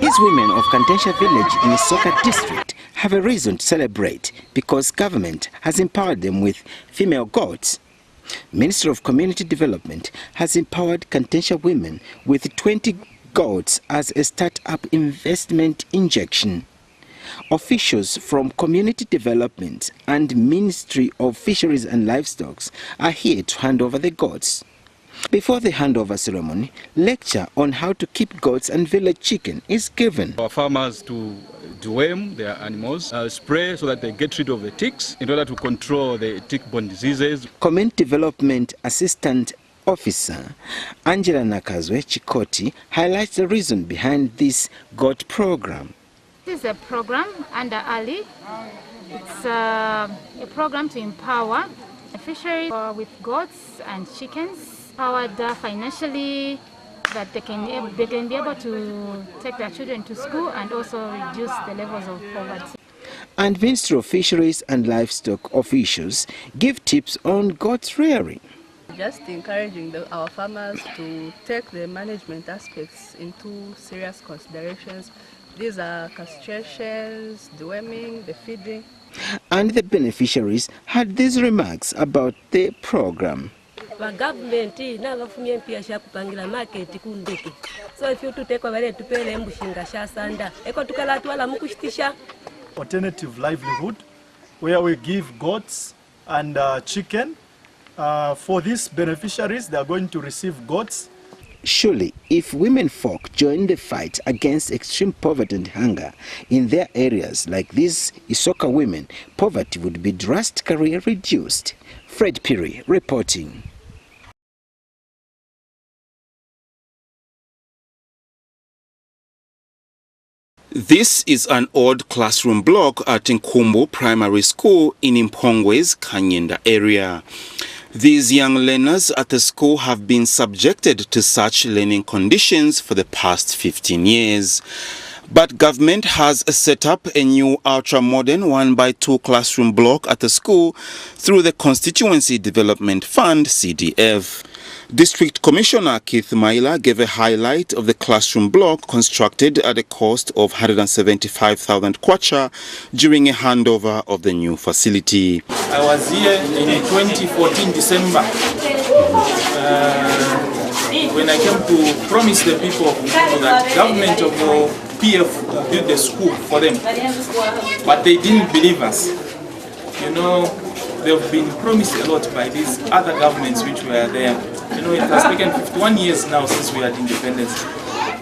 These women of Kantensha village in Isoka district have a reason to celebrate because government has empowered them with female goats. Ministry of Community Development has empowered Kantensha women with 20 goats as a start-up investment injection. Officials from Community Development and Ministry of Fisheries and Livestock are here to hand over the goats. Before the handover ceremony, lecture on how to keep goats and village chicken is given. Our farmers to deworm their animals, spray so that they get rid of the ticks in order to control the tick-borne diseases. Community Development Assistant Officer Angela Nakazwe Chikoti highlights the reason behind this goat program. This is a program under Ali. It's a program to empower fisheries with goats and chickens, empowered financially, that they can be able to take their children to school and also reduce the levels of poverty. And Ministry of Fisheries and Livestock officials give tips on goat rearing. Just encouraging our farmers to take the management aspects into serious considerations. These are castrations, deworming, the feeding. And the beneficiaries had these remarks about the program. So if you to take over to pay alternative livelihood where we give goats and chicken. For these beneficiaries, they are going to receive goats. Surely, if women folk join the fight against extreme poverty and hunger in their areas like these Isoka women, poverty would be drastically reduced. Fred Piri reporting. This is an old classroom block at Nkumbu Primary School in Impongwe's Kanyenda area. These young learners at the school have been subjected to such learning conditions for the past 15 years. But government has set up a new ultra-modern 1x2 classroom block at the school through the Constituency Development Fund, CDF. District Commissioner Keith Maila gave a highlight of the classroom block constructed at a cost of 175,000 kwacha during a handover of the new facility. I was here in 2014 December when I came to promise the people that government of PF will build the school for them, but they didn't believe us. You know, they've been promised a lot by these other governments which were there. You know, it has taken 51 years now since we had independence,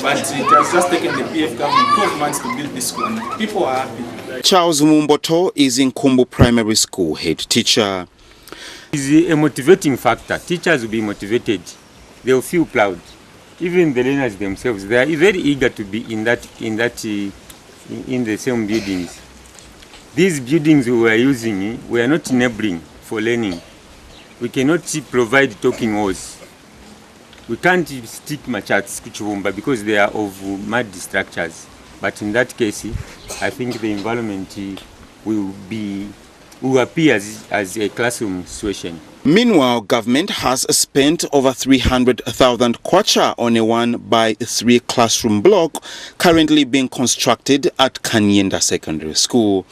but it has just taken the PF government 12 months to build this school, and people are happy. Charles Mumboto is in Nkumbu Primary School head teacher. It's a motivating factor. Teachers will be motivated. They will feel proud. Even the learners themselves, they are very eager to be in the same buildings. These buildings we are using, we are not enabling for learning. We cannot provide talking walls. We can't stick machats kuchuvumba because they are of mud structures. But in that case, I think the environment will appear as a classroom situation. Meanwhile, government has spent over 300,000 kwacha on a 1x3 classroom block currently being constructed at Kanyenda Secondary School.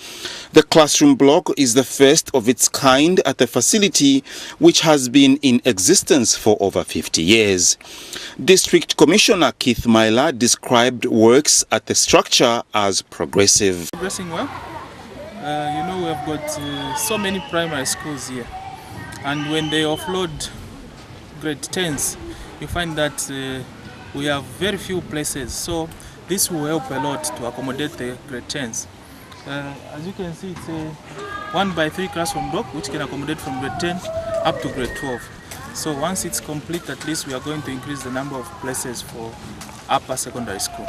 The classroom block is the first of its kind at the facility, which has been in existence for over 50 years. District Commissioner Keith Maila described works at the structure as progressive. Progressing well. You know, we have got so many primary schools here. And when they offload grade 10s, you find that we have very few places. So this will help a lot to accommodate the grade 10s. As you can see, it's a 1x3 classroom block which can accommodate from grade 10 up to grade 12. So once it's complete, at least we are going to increase the number of places for upper secondary school.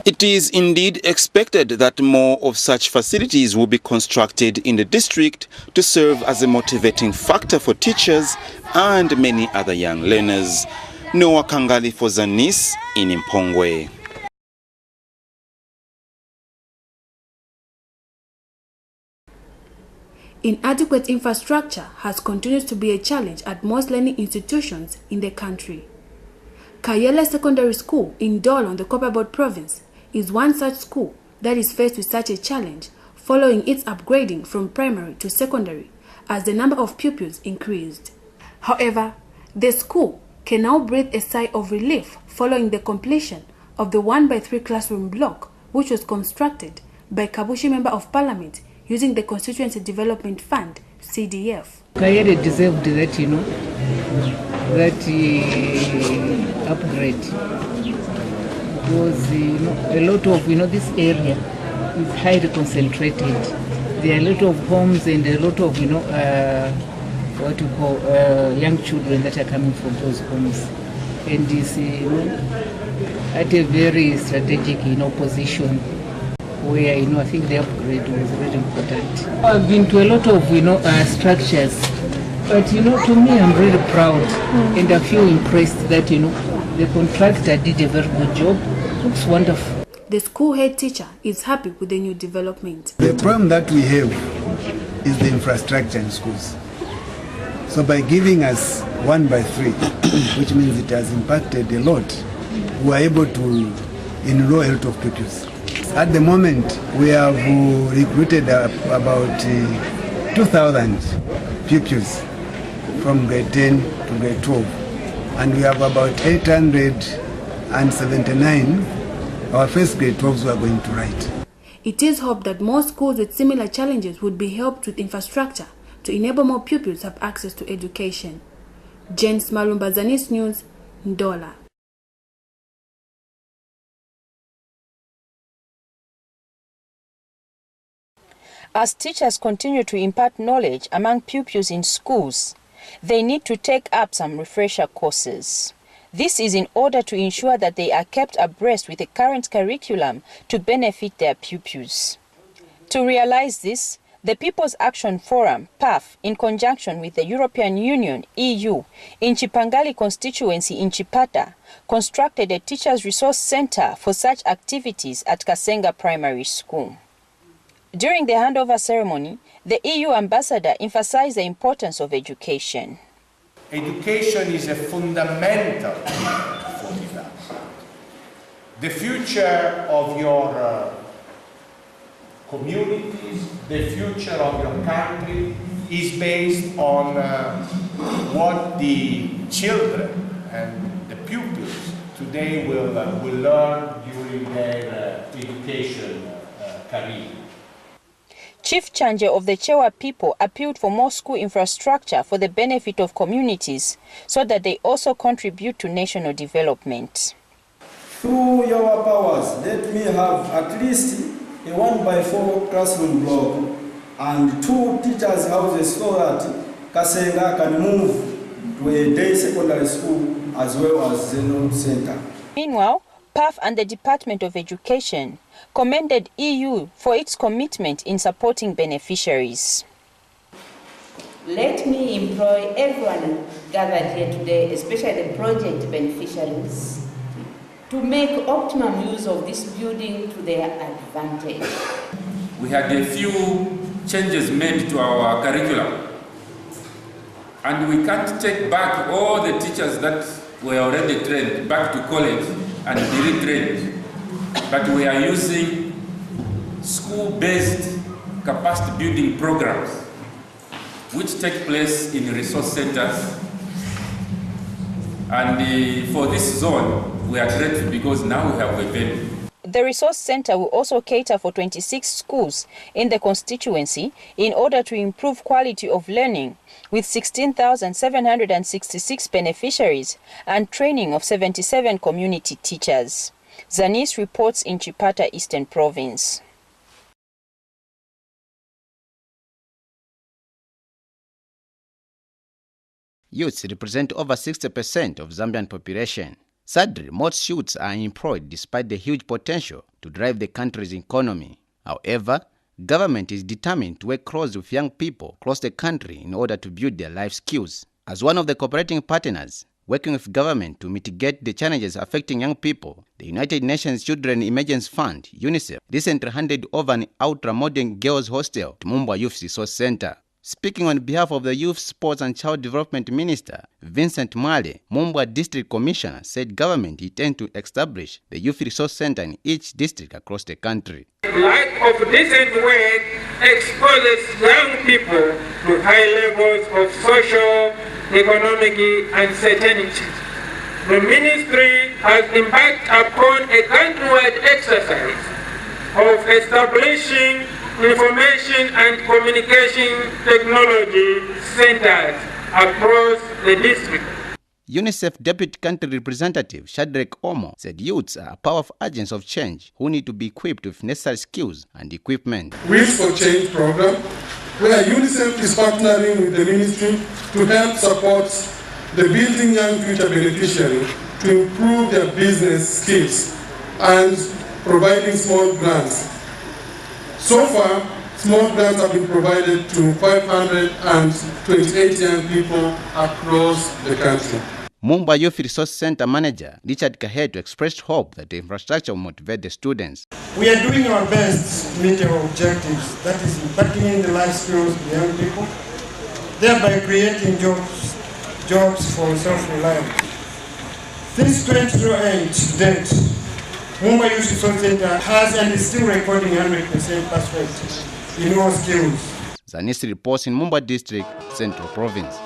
It is indeed expected that more of such facilities will be constructed in the district to serve as a motivating factor for teachers and many other young learners. Noah Kangali for Zanis in Impongwe. Inadequate infrastructure has continued to be a challenge at most learning institutions in the country. Kayele Secondary School in Dolo, the Copperbelt Province, is one such school that is faced with such a challenge following its upgrading from primary to secondary as the number of pupils increased. However, the school can now breathe a sigh of relief following the completion of the 1x3 classroom block, which was constructed by Kabushi Member of Parliament using the Constituency Development Fund, CDF. Kayede deserved that, that upgrade, because a lot of this area is highly concentrated. There are a lot of homes and a lot of what you call young children that are coming from those homes, and is at a very strategic position where I think the upgrade was very important. I've been to a lot of structures, but to me I'm really proud and I feel impressed that the contractor did a very good job. Looks wonderful. The school head teacher is happy with the new development. The problem that we have is the infrastructure in schools. So by giving us 1x3, which means it has impacted a lot, we are able to enroll a lot of pupils. At the moment, we have recruited about 2,000 pupils from grade 10 to grade 12. And we have about 879 our first grade 12s who are going to write. It is hoped that more schools with similar challenges would be helped with infrastructure to enable more pupils to have access to education. James Malumba, Zanis News, Ndola. As teachers continue to impart knowledge among pupils in schools, they need to take up some refresher courses. This is in order to ensure that they are kept abreast with the current curriculum to benefit their pupils. To realize this, the People's Action Forum, PAF, in conjunction with the European Union, EU, in Chipangali constituency in Chipata, constructed a Teachers Resource Center for such activities at Kasenga Primary School. During the handover ceremony, the EU ambassador emphasized the importance of education. Education is a fundamental for development. The future of your communities, the future of your country is based on what the children and the pupils today will learn during their education career. Chief Chanje of the Chewa people appealed for more school infrastructure for the benefit of communities so that they also contribute to national development. Through your powers, let me have at least a 1x4 classroom block and 2 teachers' houses so that Kasenga can move to a day secondary school as well as Zeno Center. Meanwhile, PAF and the Department of Education commended EU for its commitment in supporting beneficiaries. Let me employ everyone gathered here today, especially the project beneficiaries, to make optimum use of this building to their advantage. We had a few changes made to our curriculum, and we can't take back all the teachers that were already trained back to college and be retrained. But we are using school-based capacity building programs which take place in resource centers. And for this zone, we are grateful because now we have a venue. The resource center will also cater for 26 schools in the constituency in order to improve quality of learning, with 16,766 beneficiaries and training of 77 community teachers. Zanis reports in Chipata, Eastern Province. Youths represent over 60% of Zambian population. Sadly, most youths are unemployed despite the huge potential to drive the country's economy. However, government is determined to work closely with young people across the country in order to build their life skills. As one of the cooperating partners working with government to mitigate the challenges affecting young people, the United Nations Children Emergency Fund, UNICEF, recently handed over an ultra-modern girls' hostel to Mumbwa Youth Resource Center. Speaking on behalf of the Youth, Sports and Child Development Minister, Vincent Mwale, Mumbwa District Commissioner, said government intends to establish the Youth Resource Center in each district across the country. Lack of decent work exposes young people to high levels of social, economic uncertainty. The ministry has embarked upon a countrywide exercise of establishing information and communication technology centers across the district. UNICEF Deputy Country Representative Shadrach Omo said youths are powerful agents of change who need to be equipped with necessary skills and equipment. Wheels for Change program, where UNICEF is partnering with the ministry to help support the Building Young Future beneficiary to improve their business skills and providing small grants. So far, small grants have been provided to 528 young people across the country. Mumbwa Youth Resource Center Manager Richard Kaheto expressed hope that the infrastructure will motivate the students. We are doing our best to meet our objectives, that is impacting in the life skills of young people, thereby creating jobs for self-reliance. Since 2008 to date, Mumbwa Youth Resource Center has and is still recording 100% pass rate in all skills. Zanis reports in Mumbwa District, Central Province.